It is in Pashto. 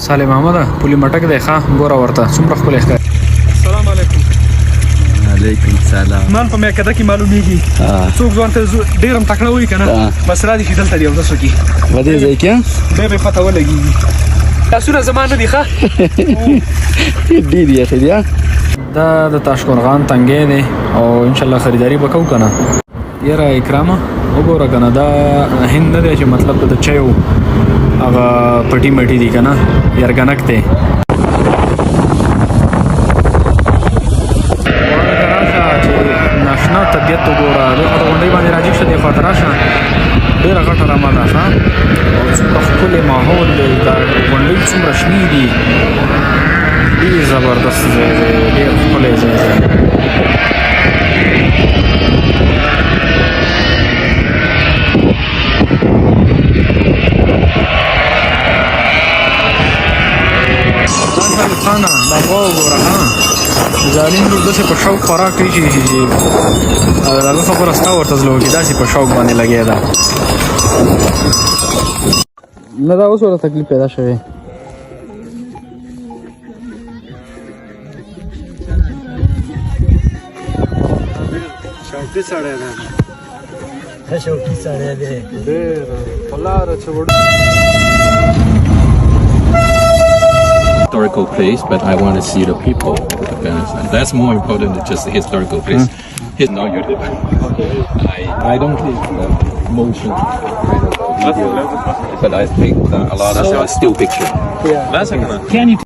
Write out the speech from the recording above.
صالح محمد پولی مټک دی ښه ګوره ورته څومره ښکلی ښکاري. السلام علیکم. علیکم سلام. مان په میکده کې معلومیږي څوک ځوان ته ډېر هم تکړه وایي که نه بس را دي چې دلته دی اودس وکړي په دې ځای کې بیا به یې پته ولګېږي. لاسونه زما نه دي ښه ډېر یخې دي. دا د تاشقرغان تنګی دی او انشاءالله خریداري به کوو که نه. یاره اکرامه وګوره که نه دا هند نه دی چې مطلب د چایو هغه پټي مټي دي که نه یرګنک دی. ناشنا طبیعت وګوره دې خوا د غونډۍ باندې راجګ شه دې خوا ته راشه ډېره غټه رمه ده ښه او څومره ښکلی ماحول دی. دا غونډۍ څومره شنې دي ډېر زبردست ځای دی ډېر ښکلی ځای دی. خانه دا غوا وګوره ها ظالم لور داسې په شوق خوراک کوي چې هغه خبره ستا ورته زړه وکړي داسې په شوق باندې لګیا ده. نه دا اوس ورته تکلیف پیدا شوی. شوقي سړی دی ښه شوقي سړی دی ډېر په لاره چې وړو historical place, but I want to see the people of Afghanistan. That's more important than just the historical place. No, you did. I don't think motion kind of video, but I think a lot of still picture. Yeah. Can you